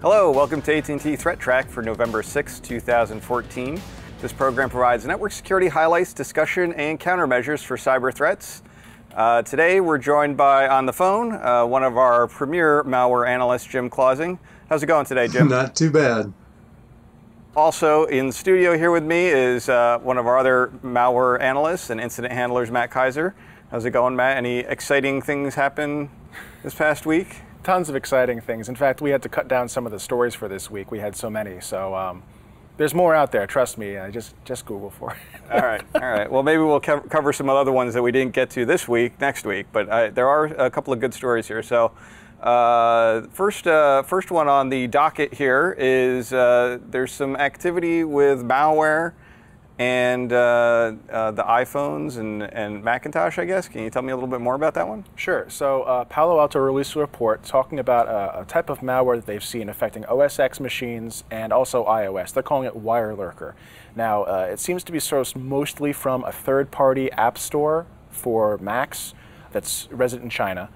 Hello, welcome to AT&T ThreatTraq for November 6, 2014. This program provides network security highlights, discussion, and countermeasures for cyber threats. Today we're joined by, on the phone, one of our premier malware analysts, Jim Clausing. How's it going today, Jim? Not too bad. Also in studio here with me is one of our other malware analysts and incident handlers, Matt Kaiser. How's it going, Matt? Any exciting things happen this past week? Tons of exciting things. In fact, we had to cut down some of the stories for this week. We had so many. So there's more out there, trust me. Just Google for it. All right. Well, maybe we'll cover some other ones that we didn't get to this week, next week. But there are a couple of good stories here. So first one on the docket here is there's some activity with malware and the iPhones and Macintosh, I guess. Can you tell me a little bit more about that one? Sure. So Palo Alto released a report talking about a type of malware that they've seen affecting OS X machines and also iOS. They're calling it Wirelurker. Now, it seems to be sourced mostly from a third-party app store for Macs that's resident in China.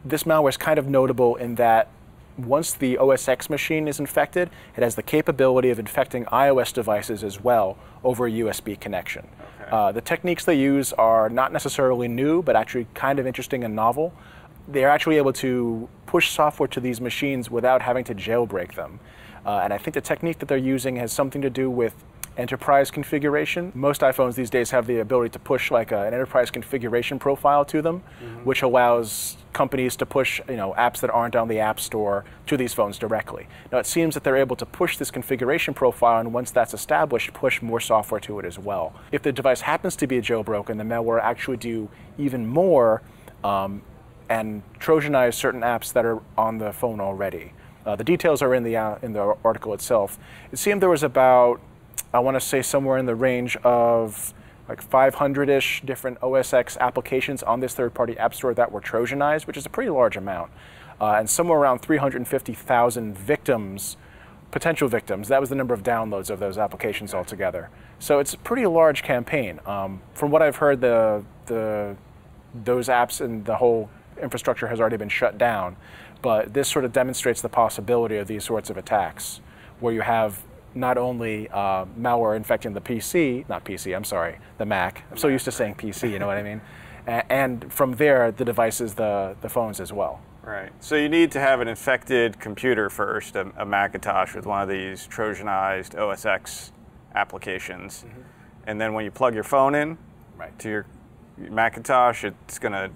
This malware is kind of notable in that once the OS X machine is infected, it has the capability of infecting iOS devices as well over a USB connection. Okay. The techniques they use are not necessarily new, but actually kind of interesting and novel. They're actually able to push software to these machines without having to jailbreak them. And I think the technique that they're using has something to do with enterprise configuration. Most iPhones these days have the ability to push like an enterprise configuration profile to them, which allows companies to push apps that aren't on the App Store to these phones directly. Now it seems that they're able to push this configuration profile, and once that's established, push more software to it as well. If the device happens to be jailbroken, the malware actually do even more and Trojanize certain apps that are on the phone already. The details are in the article itself. It seemed there was about, I want to say somewhere in the range of like 500-ish different OS X applications on this third-party app store that were Trojanized, which is a pretty large amount. And somewhere around 350,000 victims, potential victims. That was the number of downloads of those applications altogether. So it's a pretty large campaign. From what I've heard, those apps and the whole infrastructure has already been shut down. But this sort of demonstrates the possibility of these sorts of attacks, where you have not only malware infecting the the Mac. I'm so used to saying PC, you know what I mean? And from there, the devices, the phones as well. Right. So you need to have an infected computer first, a Macintosh with one of these Trojanized OS X applications. And then when you plug your phone in to your Macintosh, it's going to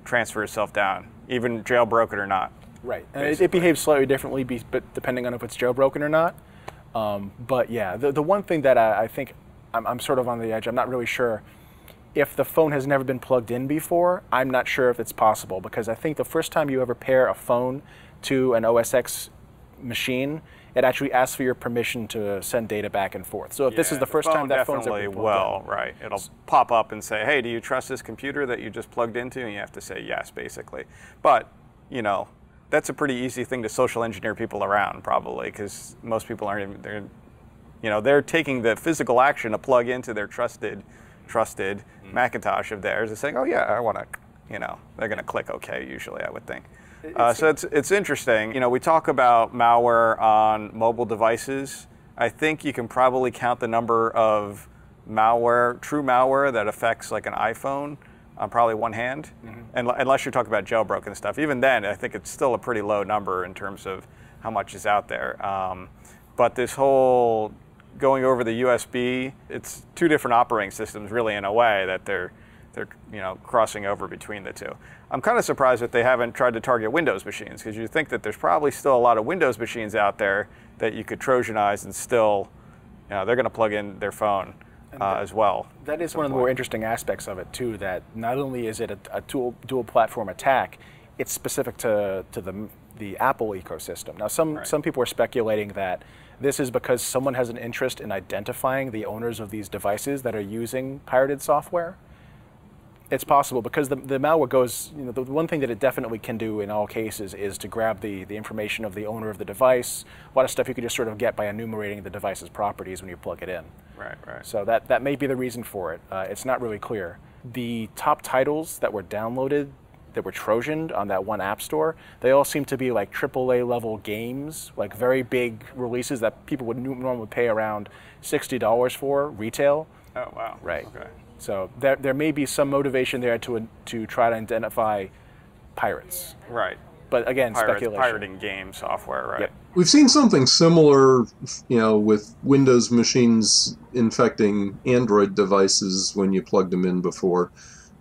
transfer itself down, even jailbroken or not. Right. And it behaves slightly differently but depending on if it's jailbroken or not. But yeah, the one thing that I think I'm sort of on the edge, I'm not really sure if the phone has never been plugged in before. I'm not sure if it's possible, because I think the first time you ever pair a phone to an OS X machine, it actually asks for your permission to send data back and forth. So if this is the first time that phone's ever been plugged in. Right. It'll pop up and say, hey, do you trust this computer that you just plugged into? And you have to say yes, basically. But, that's a pretty easy thing to social engineer people around, probably, because most people aren't even, they're taking the physical action to plug into their trusted Macintosh of theirs and saying, oh yeah, I want to, they're going to click OK usually, I would think. So it's interesting. We talk about malware on mobile devices. I think you can probably count the number of true malware that affects like an iPhone on probably one hand, and unless you're talking about jailbroken stuff. Even then, I think it's still a pretty low number in terms of how much is out there. But this whole going over the USB, it's two different operating systems really in a way that they're crossing over between the two. I'm kind of surprised that they haven't tried to target Windows machines, because you think that there's probably still a lot of Windows machines out there that you could Trojanize and still, they're going to plug in their phone. As well. That is one of the more interesting aspects of it too, that not only is it a dual platform attack, it's specific to the Apple ecosystem. Now some people are speculating that this is because someone has an interest in identifying the owners of these devices that are using pirated software. It's possible, because the malware goes, the one thing that it definitely can do in all cases is to grab the information of the owner of the device. A lot of stuff you could just sort of get by enumerating the device's properties when you plug it in. Right. So that may be the reason for it. It's not really clear. The top titles that were downloaded that were Trojaned on that one app store, they all seem to be like AAA level games, like very big releases that people would normally pay around $60 for retail. Oh, wow. Right. Okay. So there may be some motivation there to try to identify pirates. Right. But again, speculation. Pirating game software, right? Yep. We've seen something similar, with Windows machines infecting Android devices when you plugged them in before.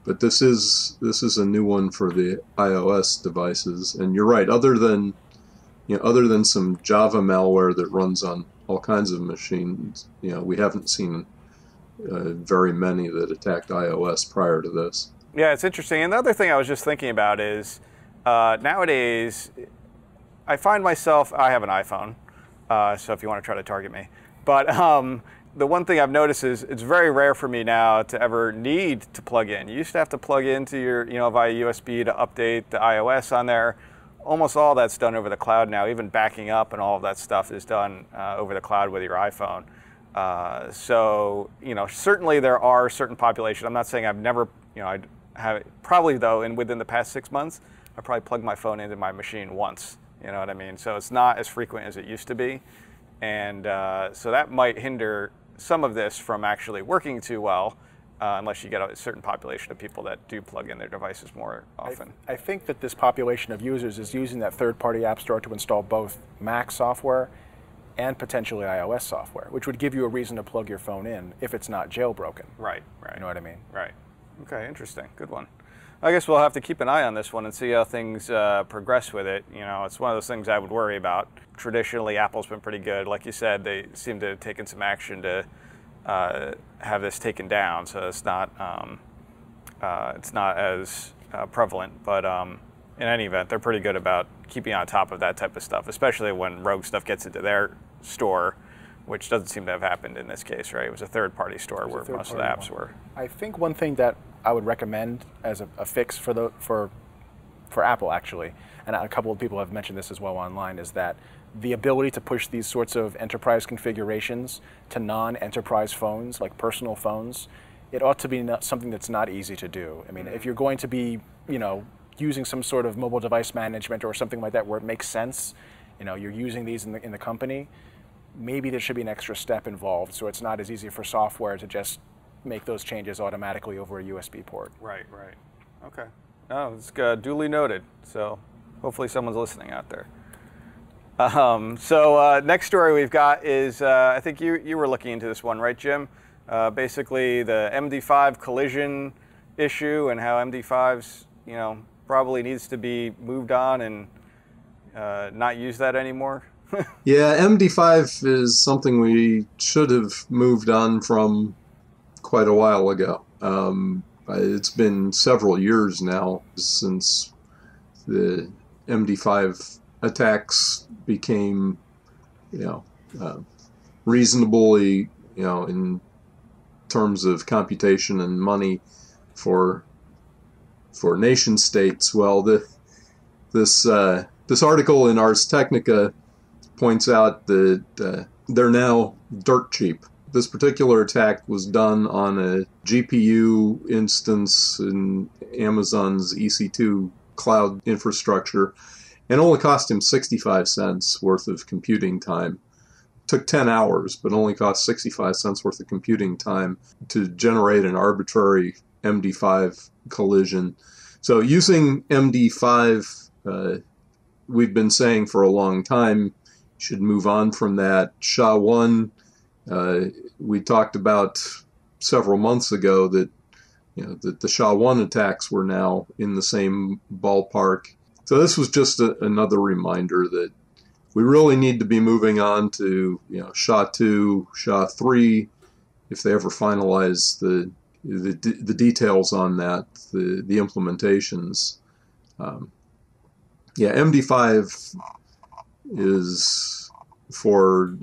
But this is a new one for the iOS devices. And you're right, other than some Java malware that runs on all kinds of machines, we haven't seen very many that attacked iOS prior to this. Yeah, it's interesting. And the other thing I was just thinking about is nowadays, I find myself, I have an iPhone, so if you want to try to target me. But the one thing I've noticed is it's very rare for me now to ever need to plug in. You used to have to plug into your, via USB to update the iOS on there. Almost all that's done over the cloud now. Even backing up and all of that stuff is done over the cloud with your iPhone. So, certainly there are certain populations. I'm not saying I've never, I have probably though, within the past 6 months, I probably plugged my phone into my machine once. You know what I mean? So it's not as frequent as it used to be. And so that might hinder some of this from actually working too well, unless you get a certain population of people that do plug in their devices more often. I think that this population of users is using that third-party app store to install both Mac software and potentially iOS software, which would give you a reason to plug your phone in if it's not jailbroken. Right. You know what I mean? Right. Okay, interesting. Good one. I guess we'll have to keep an eye on this one and see how things progress with it. It's one of those things I would worry about. Traditionally, Apple's been pretty good. Like you said, they seem to have taken some action to have this taken down, so it's not as prevalent. But in any event, they're pretty good about keeping on top of that type of stuff, especially when rogue stuff gets into their store, which doesn't seem to have happened in this case, right? It was a third-party store where most of the apps were. I think one thing that I would recommend as a fix for Apple, actually, and a couple of people have mentioned this as well online, is that the ability to push these sorts of enterprise configurations to non-enterprise phones, like personal phones, it ought to be something that's not easy to do. I mean, if you're going to be, using some sort of mobile device management or something like that where it makes sense, you're using these in the company, maybe there should be an extra step involved, so it's not as easy for software to just make those changes automatically over a USB port. Right. Okay. No, it's duly noted. So hopefully someone's listening out there. Next story we've got is, I think you were looking into this one, right, Jim? Basically the MD5 collision issue and how MD5's, probably needs to be moved on and not use that anymore. Yeah, MD5 is something we should have moved on from quite a while ago. It's been several years now since the MD5 attacks became, reasonably, in terms of computation and money for nation states. Well, this article in Ars Technica points out that they're now dirt cheap. This particular attack was done on a GPU instance in Amazon's EC2 cloud infrastructure and only cost him 65 cents worth of computing time. It took 10 hours, but only cost 65 cents worth of computing time to generate an arbitrary MD5 collision. So using MD5, we've been saying for a long time, should move on from that. SHA-1, we talked about several months ago that that the SHA-1 attacks were now in the same ballpark. So this was just another reminder that we really need to be moving on to SHA-2, SHA-3, if they ever finalize the details on that, the implementations. MD5 is for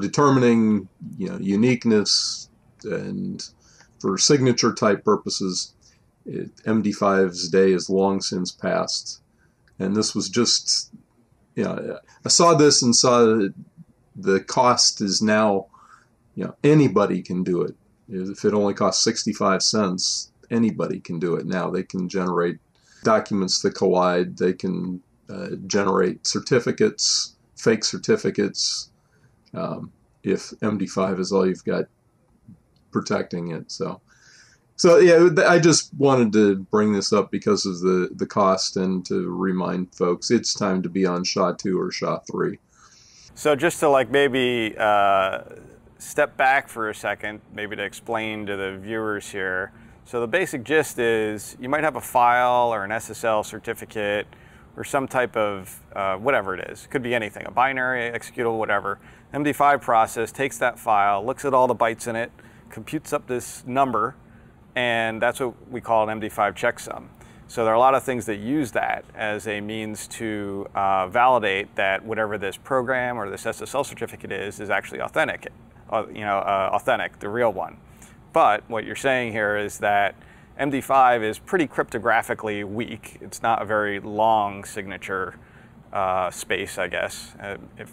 determining uniqueness and for signature type purposes. MD5's day is long since past, and this was just I saw this and saw that the cost is now anybody can do it. If it only costs 65 cents, anybody can do it now. They can generate documents that collide. They can generate certificates, fake certificates, if MD5 is all you've got protecting it. So yeah, I just wanted to bring this up because of the cost and to remind folks it's time to be on SHA-2 or SHA-3. So just to maybe step back for a second, maybe to explain to the viewers here. So the basic gist is you might have a file or an SSL certificate or some type of whatever it is. It could be anything, a binary, executable, whatever. MD5 process takes that file, looks at all the bytes in it, computes up this number, and that's what we call an MD5 checksum. So there are a lot of things that use that as a means to validate that whatever this program or this SSL certificate is actually authentic, authentic, the real one. But what you're saying here is that MD5 is pretty cryptographically weak. It's not a very long signature space, I guess,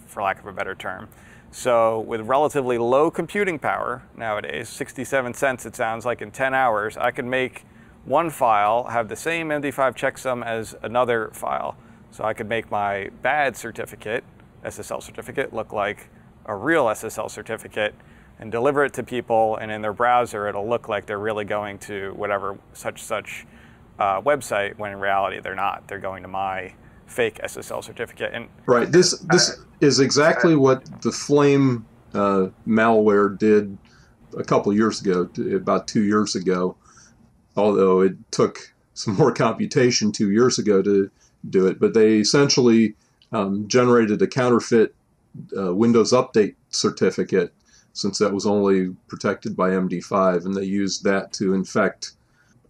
for lack of a better term. So with relatively low computing power nowadays, 67 cents it sounds like in 10 hours, I can make one file have the same MD5 checksum as another file. So I could make my bad certificate, SSL certificate, look like a real SSL certificate and deliver it to people, and in their browser it'll look like they're really going to whatever such website, when in reality they're not. They're going to my fake SSL certificate. And right, this is exactly what the Flame malware did a couple years ago, about 2 years ago, although it took some more computation 2 years ago to do it. But they essentially generated a counterfeit Windows Update certificate, since that was only protected by MD5, and they used that to infect,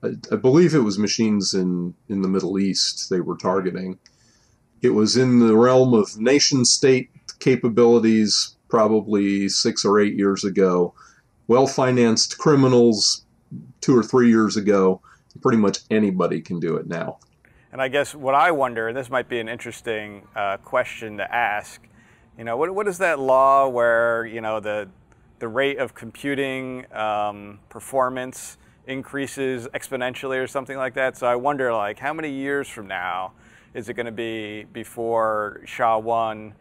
I believe it was machines in the Middle East they were targeting. It was in the realm of nation-state capabilities probably 6 or 8 years ago. Well-financed criminals 2 or 3 years ago. Pretty much anybody can do it now. And I guess what I wonder, and this might be an interesting question to ask, what is that law where, the rate of computing performance increases exponentially or something like that? So I wonder, how many years from now is it going to be before SHA-1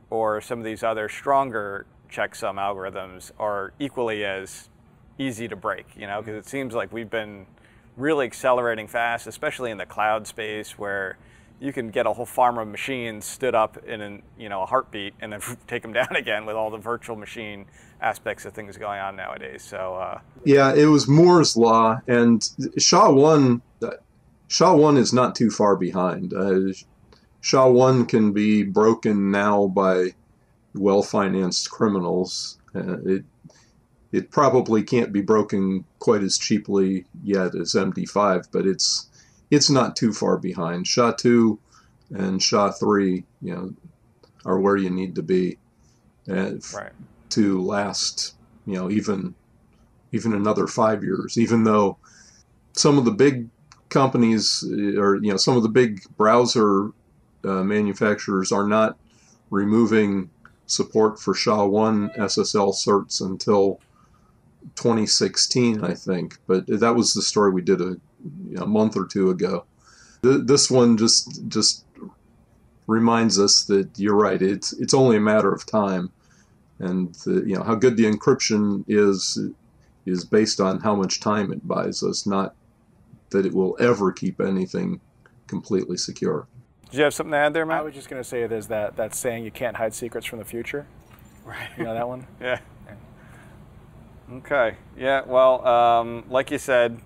or some of these other stronger checksum algorithms are equally as easy to break? Because it seems like we've been really accelerating fast, especially in the cloud space, where you can get a whole farm of machines stood up in a heartbeat and then take them down again with all the virtual machine aspects of things going on nowadays. So yeah, it was Moore's law, and SHA-1 is not too far behind. SHA-1 can be broken now by well-financed criminals. It probably can't be broken quite as cheaply yet as MD5, but it's not too far behind. SHA-2 and SHA-3, are where you need to be right. to last, even another 5 years. Even though some of the big companies or some of the big browser manufacturers are not removing support for SHA-1 SSL certs until 2016, I think. But that was the story we did a month or two ago. This one just reminds us that you're right. It's only a matter of time, and how good the encryption is based on how much time it buys us, not that it will ever keep anything completely secure. Did you have something to add there, Matt? I was just going to say there's that saying, you can't hide secrets from the future. Right. You know that one? Yeah. Okay. Yeah. Well, like you said,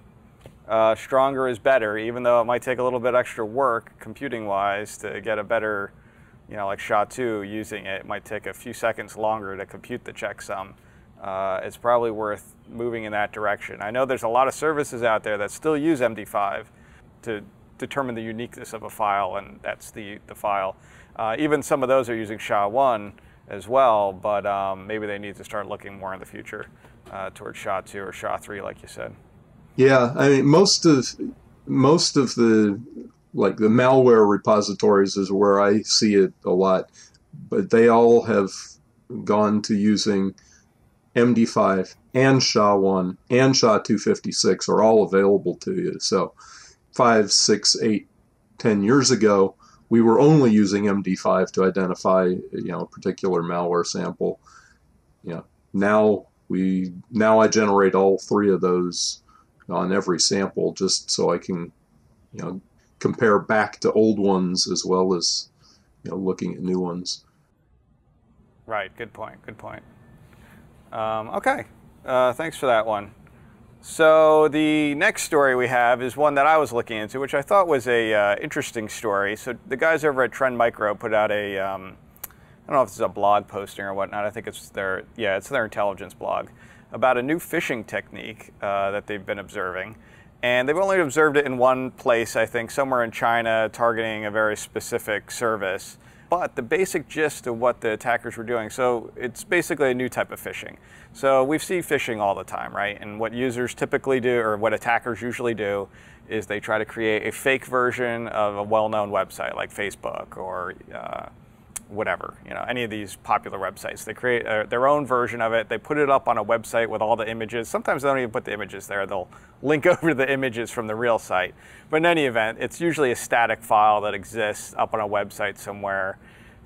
stronger is better, even though it might take a little bit extra work computing-wise to get a better, like SHA-2 using it. It might take a few seconds longer to compute the checksum. It's probably worth moving in that direction. I know there's a lot of services out there that still use MD5 to determine the uniqueness of a file, and that's the file. Even some of those are using SHA-1 as well, but maybe they need to start looking more in the future towards SHA-2 or SHA-3, like you said. Yeah, I mean, most of the the malware repositories is where I see it a lot, but they all have gone to using MD5 and SHA-1 and SHA-256 are all available to you. So 5, 6, 8 10 years ago, we were only using MD5 to identify, a particular malware sample. Now I generate all three of those on every sample, just so I can, compare back to old ones as well as, looking at new ones. Right. Good point. Good point. Okay. Thanks for that one. So the next story we have is one that I was looking into, which I thought was a interesting story. So the guys over at Trend Micro put out a, I don't know if it's a blog posting or whatnot. I think it's it's their intelligence blog about a new phishing technique that they've been observing. And they've only observed it in one place, I think, somewhere in China, targeting a very specific service. But the basic gist of what the attackers were doing, so it's basically a new type of phishing. So we see phishing all the time, right? And what users typically do, or what attackers usually do, is they try to create a fake version of a well-known website like Facebook or whatever, any of these popular websites. They create their own version of it. They put it up on a website with all the images. Sometimes they don't even put the images there. They'll link over to the images from the real site. But in any event, it's usually a static file that exists up on a website somewhere.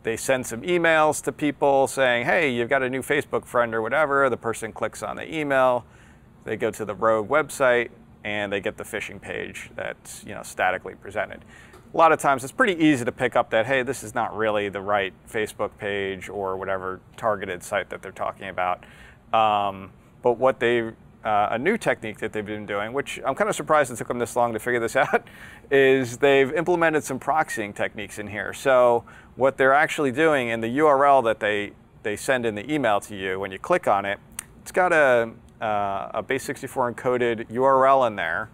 They send some emails to people saying, hey, you've got a new Facebook friend or whatever. The person clicks on the email. They go to the rogue website and they get the phishing page that's statically presented. A lot of times it's pretty easy to pick up that, hey, this is not really the right Facebook page or whatever targeted site that they're talking about. But what a new technique that they've been doing, which I'm kind of surprised it took them this long to figure this out, is they've implemented some proxying techniques in here. So what they're actually doing in the URL that they send in the email to you, when you click on it, it's got a base64 encoded URL in there.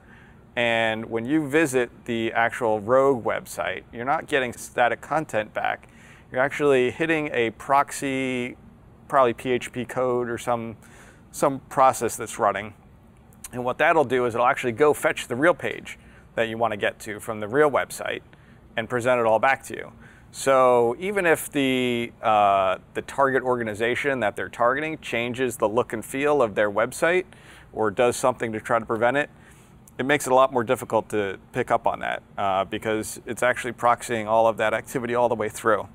And when you visit the actual rogue website, you're not getting static content back. You're actually hitting a proxy, probably PHP code or some process that's running. And what that'll do is it'll actually go fetch the real page that you want to get to from the real website and present it all back to you. So even if the target organization that they're targeting changes the look and feel of their website or does something to try to prevent it, it makes it a lot more difficult to pick up on that because it's actually proxying all of that activity all the way through.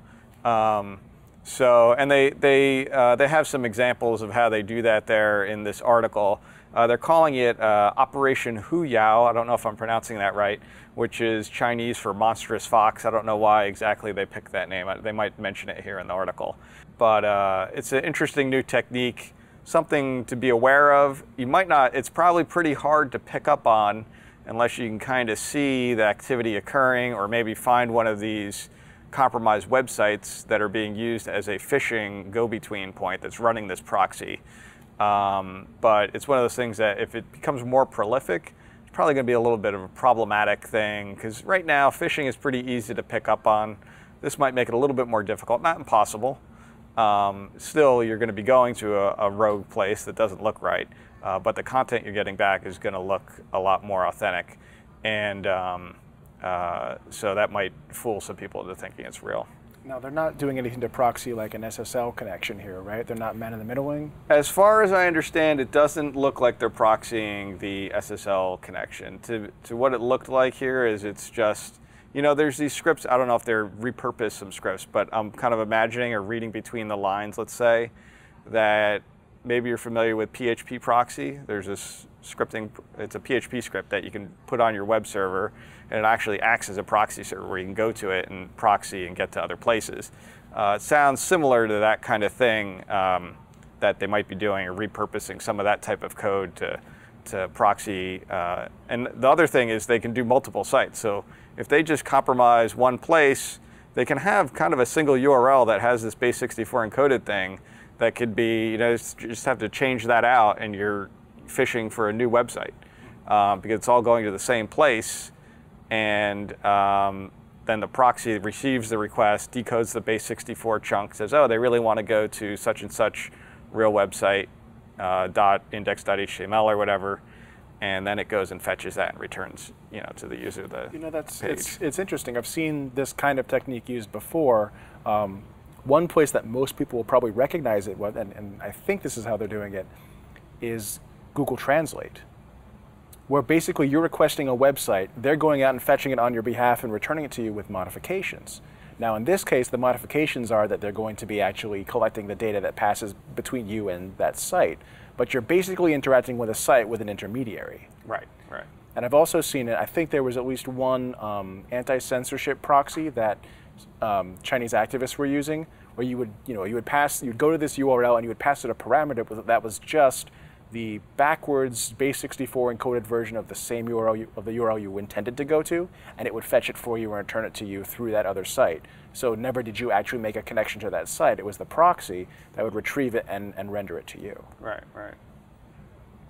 And they have some examples of how they do that there in this article. They're calling it Operation Hu Yao. I don't know if I'm pronouncing that right, which is Chinese for Monstrous Fox. I don't know why exactly they picked that name. They might mention it here in the article. But it's an interesting new technique. Something to be aware of. You might not, it's probably pretty hard to pick up on unless you can kind of see the activity occurring or maybe find one of these compromised websites that are being used as a phishing go-between point that's running this proxy. But it's one of those things that if it becomes more prolific, it's probably going to be a little bit of a problematic thing because right now phishing is pretty easy to pick up on. This might make it a little bit more difficult, not impossible. Still, you're going to be going to a rogue place that doesn't look right, but the content you're getting back is going to look a lot more authentic, and so that might fool some people into thinking it's real. Now, they're not doing anything to proxy like an SSL connection here, right? They're not man-in-the-middling? As far as I understand, it doesn't look like they're proxying the SSL connection. To what it looked like here is it's just, there's these scripts, I don't know if they're repurposed some scripts, but I'm kind of imagining or reading between the lines, let's say, that maybe you're familiar with PHP proxy. There's this scripting, it's a PHP script that you can put on your web server, and it actually acts as a proxy server where you can go to it and proxy and get to other places. It sounds similar to that kind of thing that they might be doing, or repurposing some of that type of code to proxy. And the other thing is they can do multiple sites. So if they just compromise one place, they can have kind of a single URL that has this base64 encoded thing that could be, you just have to change that out and you're phishing for a new website because it's all going to the same place. And then the proxy receives the request, decodes the base64 chunk, says, oh, they really want to go to such and such real website, .index.html or whatever. And then it goes and fetches that and returns, to the user the page. It's interesting. I've seen this kind of technique used before. One place that most people will probably recognize it, and I think this is how they're doing it, is Google Translate. where basically you're requesting a website, they're going out and fetching it on your behalf and returning it to you with modifications. Now in this case, the modifications are that they're going to be actually collecting the data that passes between you and that site, but you're basically interacting with a site with an intermediary. Right, right. And I've also seen it, I think there was at least one anti-censorship proxy that Chinese activists were using, where you'd go to this URL and you would pass it a parameter that was just the backwards base64 encoded version of the same URL of the URL you intended to go to, and it would fetch it for you and return it to you through that other site. So never did you actually make a connection to that site. It was the proxy that would retrieve it and render it to you. Right, right.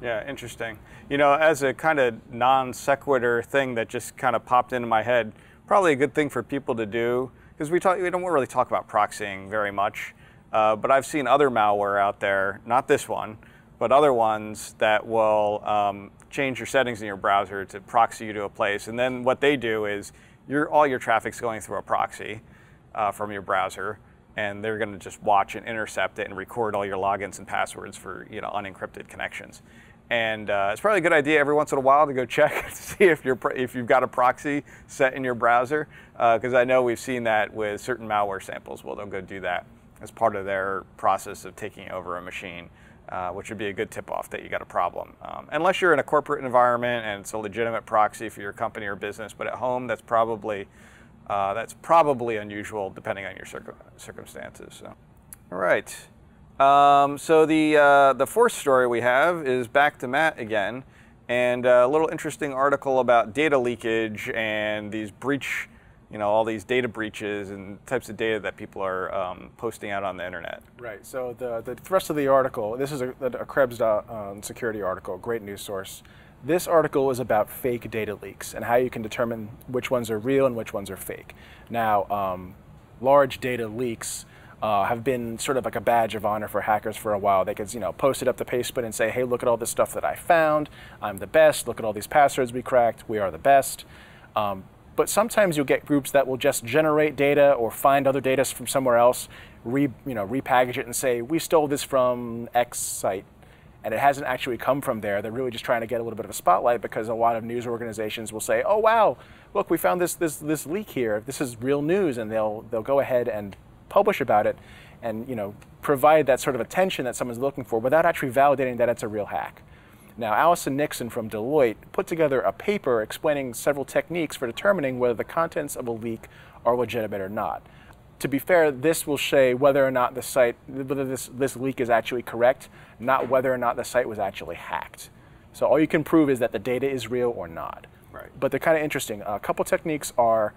Yeah, interesting. You know, as a kind of non sequitur thing that just kind of popped into my head, probably a good thing for people to do, because we don't really talk about proxying very much, but I've seen other malware out there, not this one, but other ones that will change your settings in your browser to proxy you to a place. And then what they do is all your traffic's going through a proxy from your browser, and they're going to just watch and intercept it and record all your logins and passwords for unencrypted connections. And it's probably a good idea every once in a while to go check to see if you've got a proxy set in your browser, because I know we've seen that with certain malware samples. Well, they'll go do that as part of their process of taking over a machine, which would be a good tip-off that you got a problem. Unless you're in a corporate environment and it's a legitimate proxy for your company or business, but at home that's probably unusual depending on your circumstances. So. All right. So the fourth story we have is back to Matt again, and a little interesting article about data leakage and these all these data breaches and types of data that people are posting out on the internet. Right. So the thrust of the article, this is a Krebs security article, great news source. This article is about fake data leaks and how you can determine which ones are real and which ones are fake. Now, large data leaks have been sort of like a badge of honor for hackers for a while. They could, post it up to Facebook and say, hey, look at all this stuff that I found. I'm the best. Look at all these passwords we cracked. We are the best. But sometimes you'll get groups that will just generate data or find other data from somewhere else, repackage it and say, we stole this from X site. And it hasn't actually come from there. They're really just trying to get a little bit of a spotlight, because a lot of news organizations will say, oh, wow, look, we found this leak here. This is real news. And they'll go ahead and publish about it and provide that sort of attention that someone's looking for without actually validating that it's a real hack. Now, Allison Nixon from Deloitte put together a paper explaining several techniques for determining whether the contents of a leak are legitimate or not. To be fair, this will say whether or not this leak is actually correct, not whether or not the site was actually hacked. So all you can prove is that the data is real or not. Right. But they're kind of interesting. A couple techniques are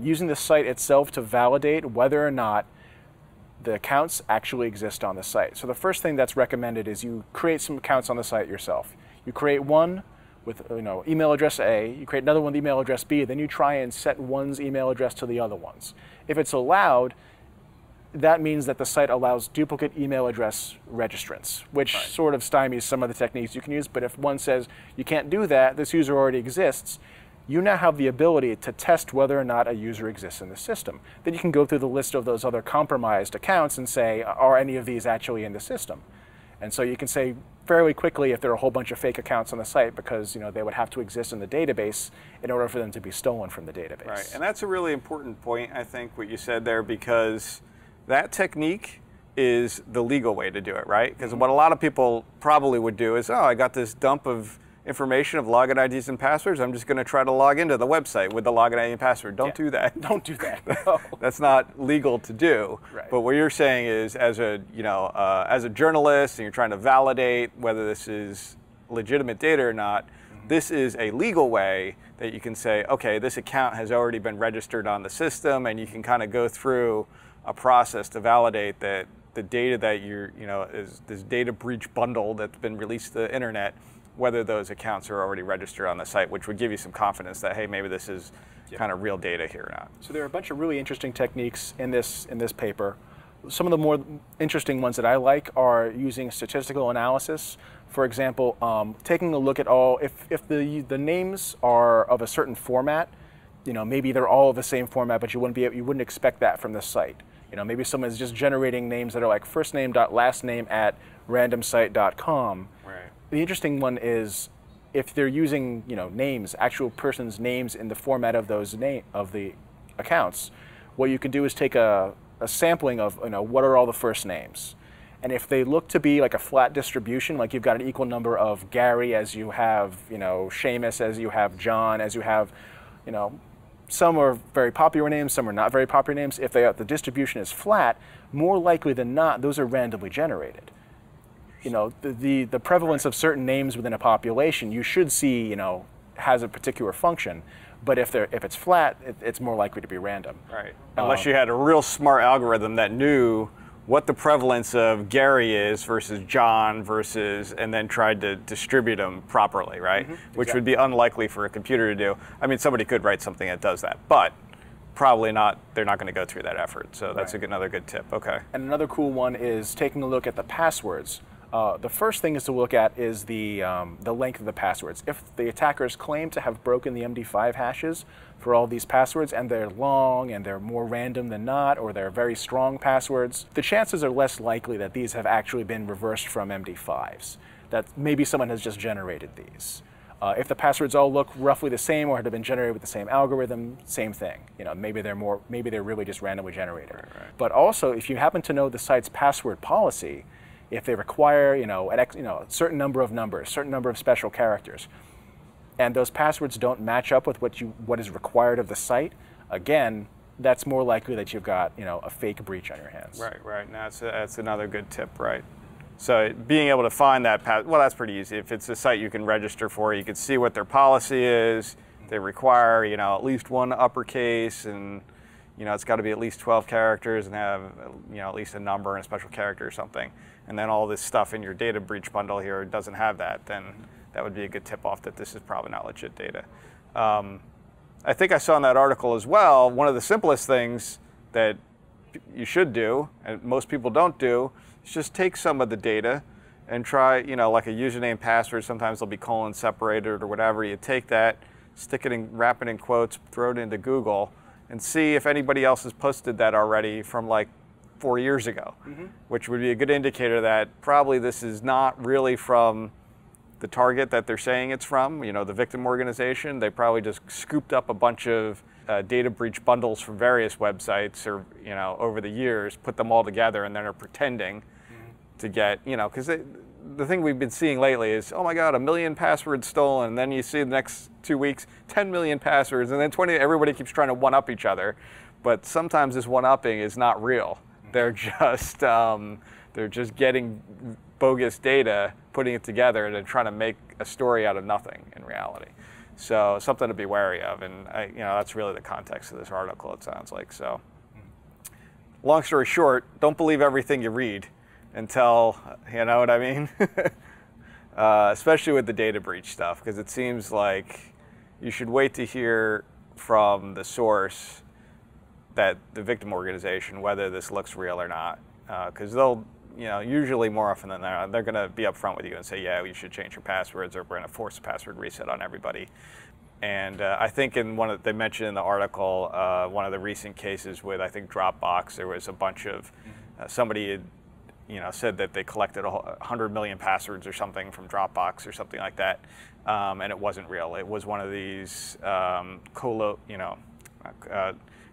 using the site itself to validate whether or not the accounts actually exist on the site. So the first thing that's recommended is you create some accounts on the site yourself. You create one with email address A, you create another one with email address B, then you try and set one's email address to the other one's. If it's allowed, that means that the site allows duplicate email address registrants, which sort of stymies some of the techniques you can use. But if one says you can't do that, this user already exists, you now have the ability to test whether or not a user exists in the system. Then you can go through the list of those other compromised accounts and say, are any of these actually in the system? And so you can say fairly quickly if there are a whole bunch of fake accounts on the site, because they would have to exist in the database in order for them to be stolen from the database. Right, and that's a really important point, I think, what you said there, because that technique is the legal way to do it, right? Because what a lot of people probably would do is, oh, I got this dump of information of login IDs and passwords. I'm just going to try to log into the website with the login ID and password. Don't do that. Don't do that. No. That's not legal to do. Right. But what you're saying is, as a journalist, and you're trying to validate whether this is legitimate data or not, this is a legal way that you can say, okay, this account has already been registered on the system, and you can kind of go through a process to validate that the data that is this data breach bundle that's been released to the internet, whether those accounts are already registered on the site, which would give you some confidence that, hey, maybe this is kind of real data here or not. So there are a bunch of really interesting techniques in this paper. Some of the more interesting ones that I like are using statistical analysis. For example, taking a look at if the names are of a certain format, maybe they're all of the same format, but you wouldn't expect that from the site. Maybe someone's just generating names that are like first name dot last name at randomsite.com. Right. The interesting one is if they're using, names, actual person's names in the format of those of the accounts, what you can do is take a sampling of, what are all the first names. And if they look to be like a flat distribution, like you've got an equal number of Gary as you have, Seamus as you have John, as you have, some are very popular names, some are not very popular names. If the distribution is flat, more likely than not, those are randomly generated. The prevalence of certain names within a population, you should see, has a particular function. But if it's flat, it's more likely to be random. Right. Unless you had a real smart algorithm that knew what the prevalence of Gary is versus John versus, and then tried to distribute them properly, right? Mm-hmm. Which would be unlikely for a computer to do. I mean, somebody could write something that does that, but probably not. They're not going to go through that effort. So that's another good tip. Okay. And another cool one is taking a look at the passwords. The first thing is to look at is the length of the passwords. If the attackers claim to have broken the MD5 hashes for all these passwords, and they're long and they're more random than not, or they're very strong passwords, the chances are less likely that these have actually been reversed from MD5s, that maybe someone has just generated these. If the passwords all look roughly the same or have been generated with the same algorithm, same thing. Maybe they're really just randomly generated. Right. But also, if you happen to know the site's password policy, if they require, a certain number of numbers, certain number of special characters, and those passwords don't match up with what is required of the site, again, that's more likely that you've got, a fake breach on your hands. Right. Now that's another good tip, right? So being able to find that well, that's pretty easy. If it's a site you can register for, you can see what their policy is. They require, at least one uppercase, and it's got to be at least 12 characters and have, at least a number and a special character or something. And then all this stuff in your data breach bundle here doesn't have that, then that would be a good tip off that this is probably not legit data. I think I saw in that article as well, one of the simplest things that you should do, and most people don't do, is just take some of the data and try, like a username, password, sometimes they'll be colon separated or whatever. You take that, stick it in, wrap it in quotes, throw it into Google, and see if anybody else has posted that already from like 4 years ago, which would be a good indicator that probably this is not really from the target that they're saying it's from, the victim organization. They probably just scooped up a bunch of data breach bundles from various websites or, over the years, put them all together, and then are pretending to get, because the thing we've been seeing lately is, oh my God, 1 million passwords stolen, and then you see the next 2 weeks, 10 million passwords, and then 20, everybody keeps trying to one-up each other. But sometimes this one-upping is not real. They're just getting bogus data, putting it together, and then trying to make a story out of nothing in reality. So something to be wary of, and that's really the context of this article, it sounds like. So, long story short, don't believe everything you read until, you know what I mean? Especially with the data breach stuff, because it seems like you should wait to hear from the source, that the victim organization, whether this looks real or not, because they'll, usually more often than not, they're going to be upfront with you and say, yeah, you should change your passwords, or we're going to force a password reset on everybody. And I think in they mentioned in the article, one of the recent cases with, I think, Dropbox, there was a bunch of, somebody had, said that they collected 100 million passwords or something from Dropbox or something like that, and it wasn't real. It was one of these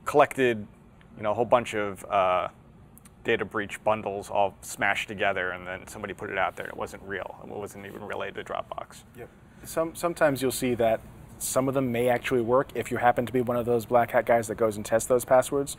collected, a whole bunch of data breach bundles all smashed together, and then somebody put it out there. It wasn't real. It wasn't even related to Dropbox. Yep. Sometimes you'll see that some of them may actually work if you happen to be one of those black hat guys that goes and tests those passwords.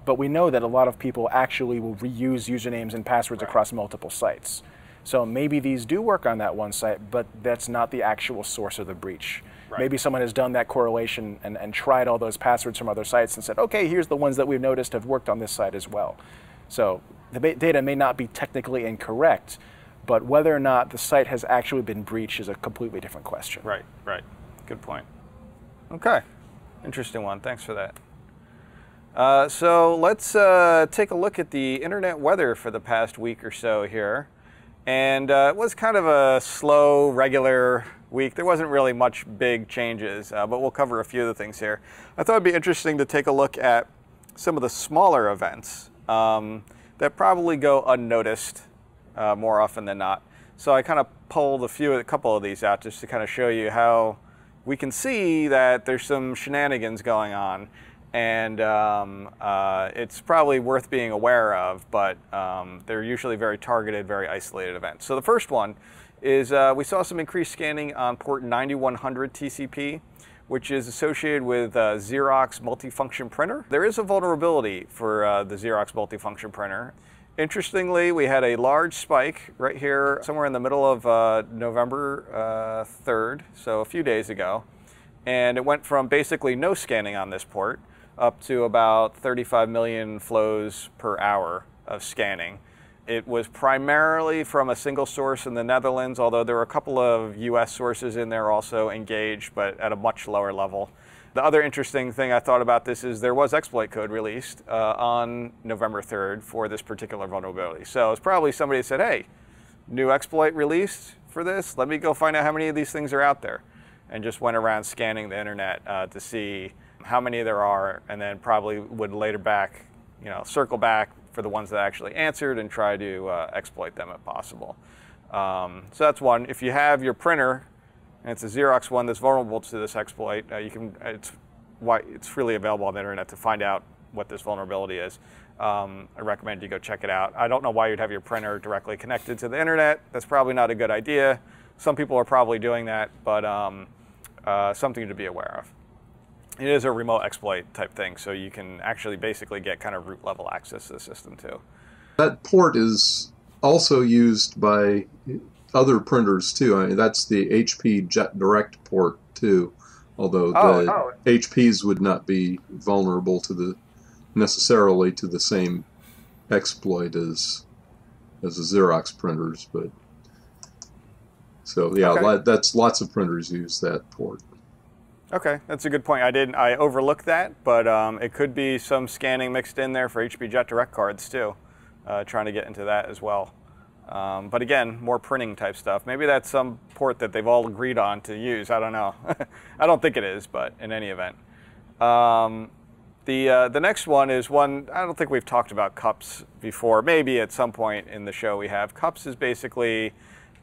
But we know that a lot of people actually will reuse usernames and passwords across multiple sites. So maybe these do work on that one site, but that's not the actual source of the breach. Right. Maybe someone has done that correlation and tried all those passwords from other sites and said, okay, here's the ones that we've noticed have worked on this site as well. So the data may not be technically incorrect, but whether or not the site has actually been breached is a completely different question. Right. Good point. Okay, interesting one. Thanks for that. So let's take a look at the internet weather for the past week or so here. And it was kind of a slow, regular week. There wasn't really much big changes, but we'll cover a few of the things here. I thought it'd be interesting to take a look at some of the smaller events that probably go unnoticed more often than not. So I kind of pulled a couple of these out just to kind of show you how we can see that there's some shenanigans going on, and it's probably worth being aware of, but they're usually very targeted, very isolated events. So the first one is we saw some increased scanning on port 9100 TCP, which is associated with Xerox multifunction printer. There is a vulnerability for the Xerox multifunction printer. Interestingly, we had a large spike right here, somewhere in the middle of November 3rd, so a few days ago. And it went from basically no scanning on this port up to about 35 million flows per hour of scanning. It was primarily from a single source in the Netherlands, although there were a couple of US sources in there also engaged, but at a much lower level. The other interesting thing I thought about this is there was exploit code released on November 3rd for this particular vulnerability. So it's probably somebody said, hey, new exploit released for this, let me go find out how many of these things are out there. And just went around scanning the internet to see how many there are, and then probably would later circle back for the ones that actually answered and try to exploit them if possible. So that's one. If you have your printer, and it's a Xerox one that's vulnerable to this exploit, it's freely available on the internet to find out what this vulnerability is. I recommend you go check it out. I don't know why you'd have your printer directly connected to the internet. That's probably not a good idea. Some people are probably doing that, but something to be aware of. It is a remote exploit type thing, so you can actually basically get kind of root level access to the system too. That port is also used by other printers too. I mean, that's the HP Jet Direct port too, although HPs would not be vulnerable to necessarily to the same exploit as the Xerox printers, but so yeah, okay. That's lots of printers use that port. Okay, that's a good point. I overlooked that, but it could be some scanning mixed in there for HP Jet Direct cards too, trying to get into that as well. But again, more printing type stuff. Maybe that's some port that they've all agreed on to use. I don't know. I don't think it is, but in any event. The next one is one, I don't think we've talked about cups before. Maybe at some point in the show we have. Cups is basically,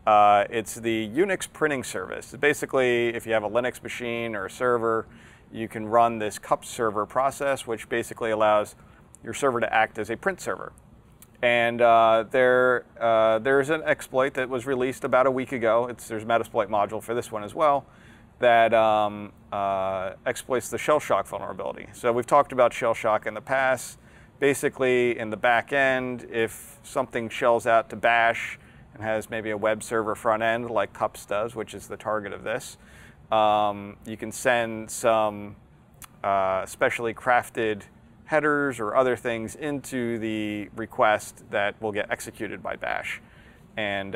it's the Unix printing service. Basically, if you have a Linux machine or a server, you can run this cup server process, which basically allows your server to act as a print server. And there's an exploit that was released about a week ago. There's a Metasploit module for this one as well that exploits the shell shock vulnerability. So we've talked about shell shock in the past. Basically, in the back end, if something shells out to bash and has maybe a web server front end like Cups does, which is the target of this, you can send some specially crafted headers or other things into the request that will get executed by bash. And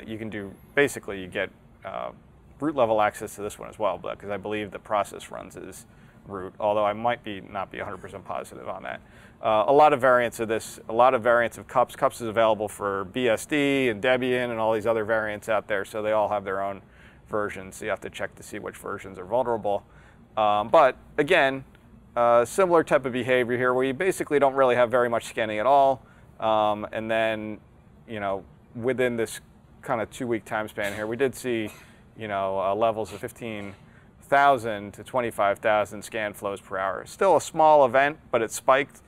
you can do, basically you get root level access to this one as well, because I believe the process runs as root, although I might not be 100% positive on that. A lot of variants of this, a lot of variants of Cups. Cups is available for BSD and Debian and all these other variants out there, so they all have their own versions, so you have to check to see which versions are vulnerable. But again, similar type of behavior here where you basically don't really have very much scanning at all, and then, you know, within this kind of 2-week time span here, we did see, you know, levels of 15,000 to 25,000 scan flows per hour. Still a small event, but it spiked.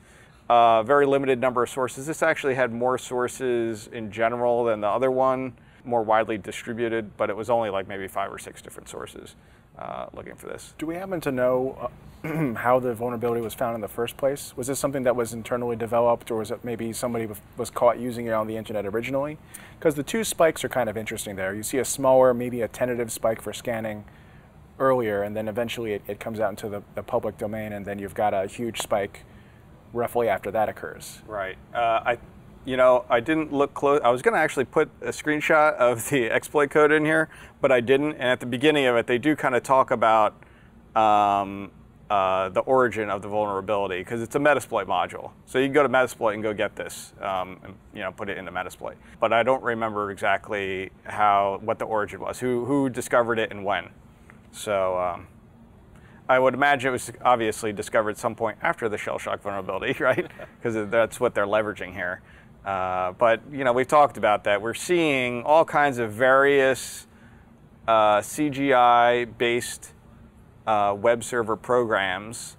Very limited number of sources. This actually had more sources in general than the other one, more widely distributed, but it was only like maybe 5 or 6 different sources looking for this. Do we happen to know how the vulnerability was found in the first place? Was this something that was internally developed, or was it maybe somebody was caught using it on the internet originally? Because the two spikes are kind of interesting there. You see a smaller, maybe a tentative spike for scanning earlier, and then eventually it comes out into the public domain, and then you've got a huge spike roughly after that occurs. Right. I didn't look close. I was going to actually put a screenshot of the exploit code in here, but I didn't. And at the beginning of it, they do kind of talk about the origin of the vulnerability, because it's a Metasploit module. So you can go to Metasploit and go get this, and put it into Metasploit. But I don't remember exactly what the origin was, who discovered it and when. So I would imagine it was obviously discovered at some point after the shell shock vulnerability, right? Because that's what they're leveraging here. But we've talked about that. We're seeing all kinds of various CGI-based web server programs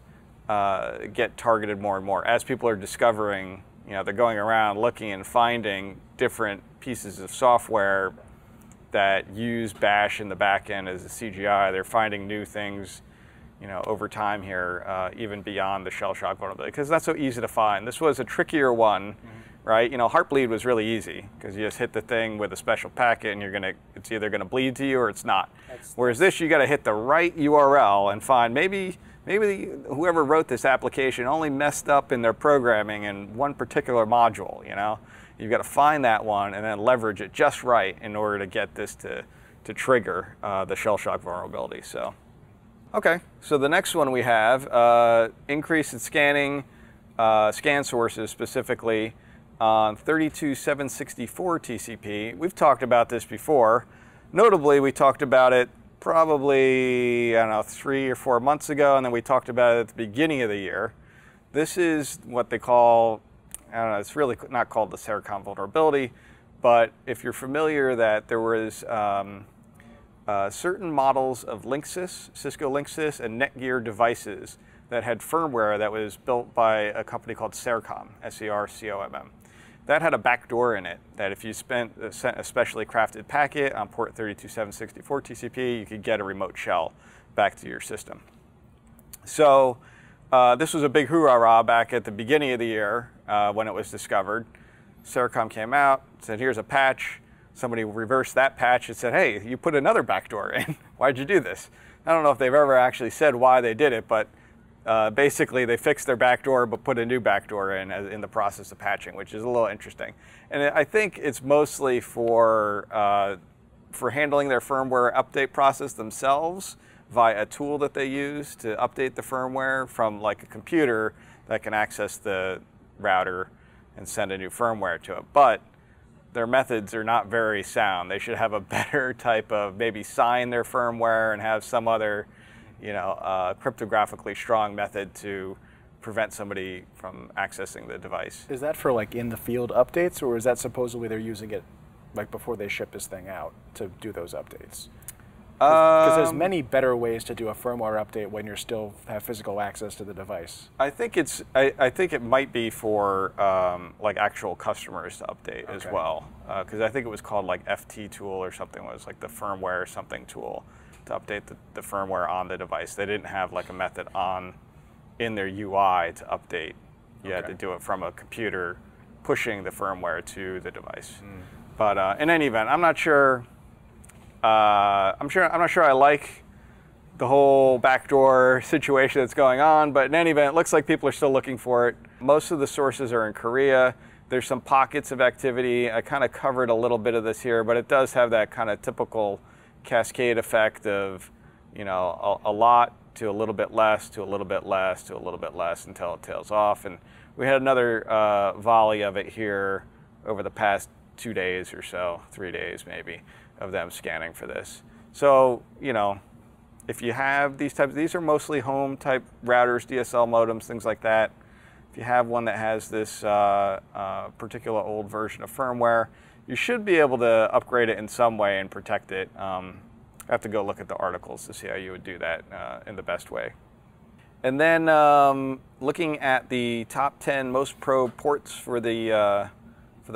get targeted more and more as people are discovering. They're going around looking and finding different pieces of software that use Bash in the back end as a CGI. They're finding new things, over time here, even beyond the shell shock vulnerability, because that's so easy to find. This was a trickier one, right? Heartbleed was really easy because you just hit the thing with a special packet, and it's either gonna bleed to you or it's not. Whereas this, you got to hit the right URL and find maybe whoever wrote this application only messed up in their programming in one particular module. You've got to find that one and then leverage it just right in order to get this to trigger the shell shock vulnerability. So, okay. So the next one we have, increase in scanning, scan sources specifically on 32764 TCP. We've talked about this before. Notably, we talked about it probably, 3 or 4 months ago, and then we talked about it at the beginning of the year. This is what they call, it's really not called the Sercom vulnerability, but if you're familiar that there was certain models of Linksys, Cisco Linksys, and Netgear devices that had firmware that was built by a company called Sercom, S-E-R-C-O-M-M. That had a backdoor in it that if you sent a specially crafted packet on port 32764 TCP, you could get a remote shell back to your system. So this was a big hoorah back at the beginning of the year when it was discovered. Sercom came out, said, here's a patch. Somebody reversed that patch and said, hey, you put another backdoor in. Why'd you do this? I don't know if they've ever actually said why they did it, but basically they fixed their backdoor but put a new backdoor in the process of patching, which is a little interesting. And I think it's mostly for handling their firmware update process themselves via a tool that they use to update the firmware from like a computer that can access the router and send a new firmware to it. But their methods are not very sound. They should have a better type of maybe sign their firmware and have some other cryptographically strong method to prevent somebody from accessing the device. Is that for like in the field updates, or is that supposedly they're using it like before they ship this thing out to do those updates? Because there's many better ways to do a firmware update when you still have physical access to the device. I think it might be for like actual customers to update as well. Because I think it was called like FT tool or something. It was like the firmware something tool to update the firmware on the device. They didn't have like a method in their UI to update. You had to do it from a computer pushing the firmware to the device. But in any event, I'm not sure. I'm not sure I like the whole backdoor situation that's going on, but in any event, it looks like people are still looking for it. Most of the sources are in Korea. There's some pockets of activity. I kind of covered a little bit of this here, but it does have that kind of typical cascade effect of, a lot to a little bit less, to a little bit less, to a little bit less until it tails off. And we had another volley of it here over the past 2 days or so, 3 days maybe, of them scanning for this. So, if you have these are mostly home type routers, DSL modems, things like that. If you have one that has this particular old version of firmware, you should be able to upgrade it in some way and protect it. I have to go look at the articles to see how you would do that in the best way. And then looking at the top 10 most probed ports for the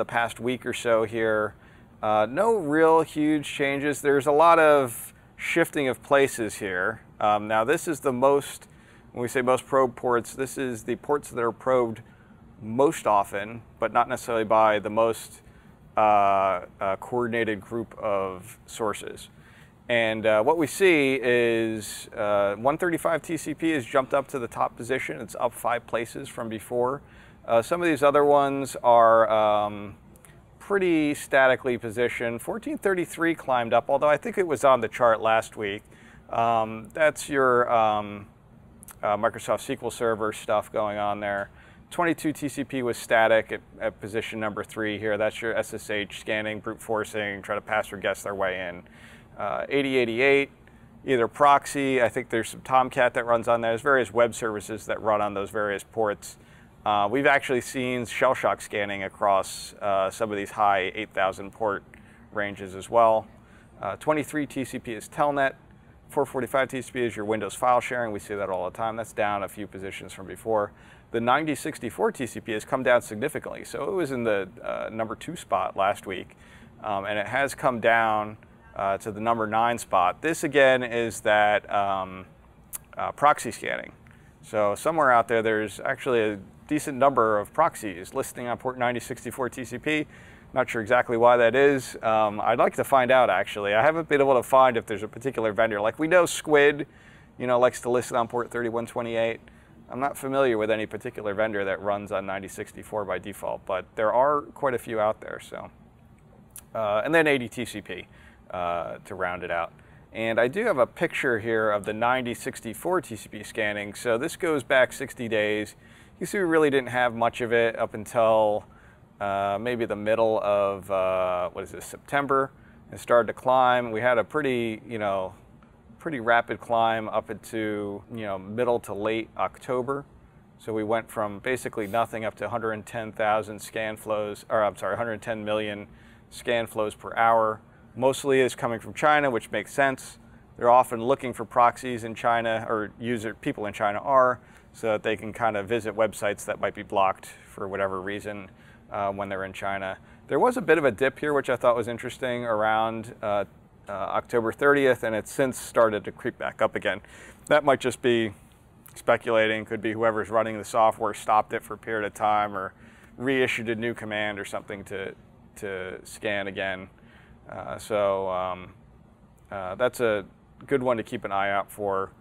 past week or so here. No real huge changes. There's a lot of shifting of places here. Now this is the most, when we say most probed ports, this is the ports that are probed most often, but not necessarily by the most coordinated group of sources. And what we see is 135 TCP has jumped up to the top position. It's up 5 places from before. Some of these other ones are pretty statically positioned. 1433 climbed up, although I think it was on the chart last week. That's your Microsoft SQL Server stuff going on there. 22 TCP was static at position number 3 here. That's your SSH scanning, brute forcing, try to password guess their way in. 8088, either proxy. I think there's some Tomcat that runs on there. There's various web services that run on those various ports. We've actually seen shell shock scanning across some of these high 8,000 port ranges as well. 23 TCP is Telnet. 445 TCP is your Windows file sharing. We see that all the time. That's down a few positions from before. The 9064 TCP has come down significantly. So it was in the number 2 spot last week, and it has come down to the number 9 spot. This again is that proxy scanning. So somewhere out there, there's actually a decent number of proxies listing on port 9064 TCP. Not sure exactly why that is. I'd like to find out, actually. I haven't been able to find if there's a particular vendor. Like, we know Squid, likes to list it on port 3128. I'm not familiar with any particular vendor that runs on 9064 by default, but there are quite a few out there. So, and then 80 TCP to round it out. And I do have a picture here of the 9064 TCP scanning. So this goes back 60 days. You see we really didn't have much of it up until maybe the middle of, September. It started to climb. We had a pretty rapid climb up into, middle to late October. So we went from basically nothing up to 110,000 scan flows, 110 million scan flows per hour. Mostly is coming from China, which makes sense. They're often looking for proxies in China, or people in China are, so that they can kind of visit websites that might be blocked for whatever reason when they're in China. There was a bit of a dip here, which I thought was interesting, around October 30th, and it's since started to creep back up again. That might just be speculating. Could be whoever's running the software stopped it for a period of time or reissued a new command or something to scan again. That's a good one to keep an eye out for.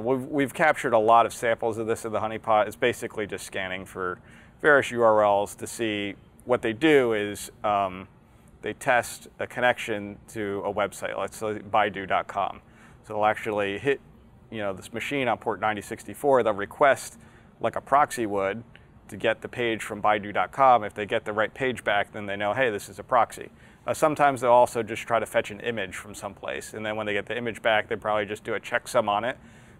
We've captured a lot of samples of this in the honeypot. It's basically just scanning for various URLs to see. What they do is they test a connection to a website, let's say Baidu.com. So they'll actually hit this machine on port 9064. They'll request, like a proxy would, to get the page from Baidu.com. If they get the right page back, then they know, hey, this is a proxy. Sometimes they'll also just try to fetch an image from someplace, and then when they get the image back, they probably just do a checksum on it,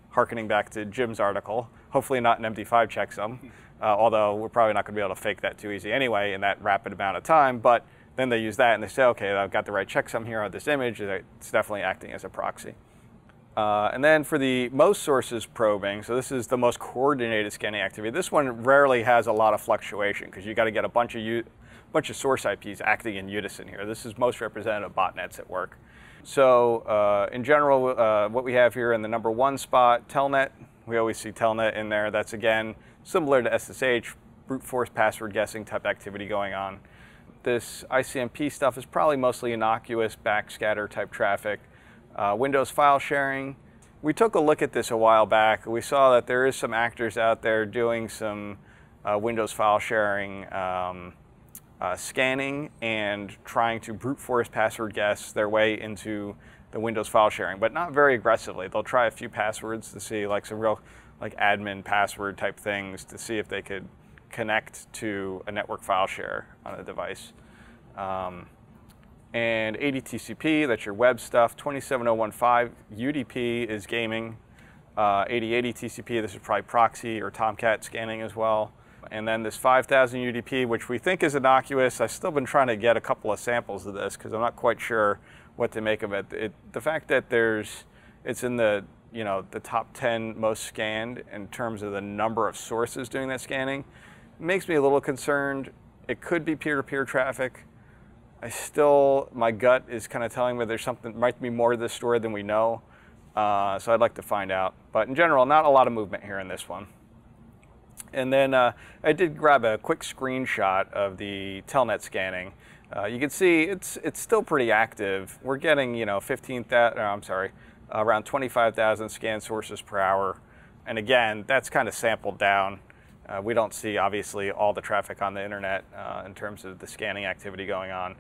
harkening back to Jim's article. Hopefully not an MD5 checksum, although we're probably not going to be able to fake that too easy anyway in that rapid amount of time. But then they use that and they say, okay, I've got the right checksum here on this image. It's definitely acting as a proxy. And then for the most sources probing, so this is the most coordinated scanning activity. This one rarely has a lot of fluctuation because you got to get a bunch of source IPs acting in unison here. This is most representative botnets at work. So in general, what we have here in the number 1 spot, Telnet. We always see Telnet in there. That's, again, similar to SSH, brute force password guessing type activity going on. This icmp stuff is probably mostly innocuous backscatter type traffic. Windows file sharing. We took a look at this a while back. We saw that there is some actors out there doing some Windows file sharing scanning and trying to brute force password guess their way into the Windows file sharing, but not very aggressively. They'll try a few passwords to see, like some real admin password type things, to see if they could connect to a network file share on a device. And 80 TCP, that's your web stuff. 27015 UDP is gaming. 8080 TCP, this is probably proxy or Tomcat scanning as well. And then this 5000 UDP, which we think is innocuous. I've still been trying to get a couple of samples of this because I'm not quite sure what to make of it. The fact that it's in the the top 10 most scanned in terms of the number of sources doing that scanning makes me a little concerned. It could be peer-to-peer traffic. My gut is kind of telling me there's something, might be more to this story than we know. So I'd like to find out. But in general, not a lot of movement here in this one. And then I did grab a quick screenshot of the Telnet scanning. You can see it's still pretty active. We're getting around 25,000 scan sources per hour. And again, that's kind of sampled down. We don't see obviously all the traffic on the internet in terms of the scanning activity going on,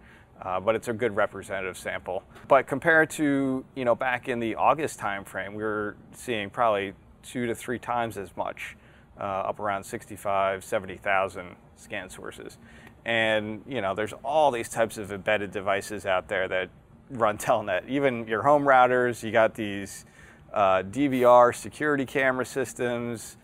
but it's a good representative sample. But compared to back in the August timeframe, we were seeing probably 2 to 3 times as much. Up around 65, 70,000 scan sources. And there's all these types of embedded devices out there that run Telnet. Even your home routers, you got these DVR security camera systems,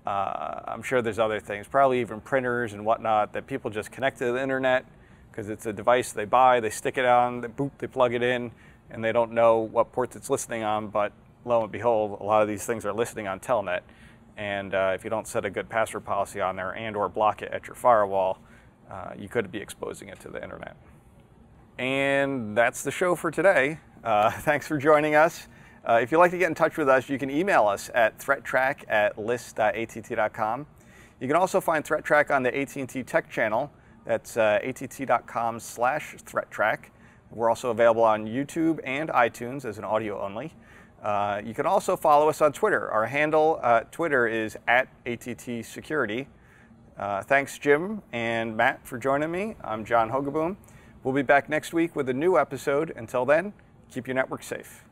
I'm sure there's other things, probably even printers and whatnot, that people just connect to the internet because it's a device they buy, they stick it on, they plug it in, and they don't know what ports it's listening on, but lo and behold, a lot of these things are listening on Telnet. And if you don't set a good password policy on there and or block it at your firewall, you could be exposing it to the internet. And that's the show for today. Thanks for joining us. If you'd like to get in touch with us, you can email us at threattrack@list.att.com. You can also find ThreatTraq on the AT&T Tech channel. That's att.com/ThreatTraq. We're also available on YouTube and iTunes as an audio only. You can also follow us on Twitter. Our handle Twitter is @ATTSecurity. Thanks, Jim and Matt, for joining me. I'm John Hogoboom. We'll be back next week with a new episode. Until then, keep your network safe.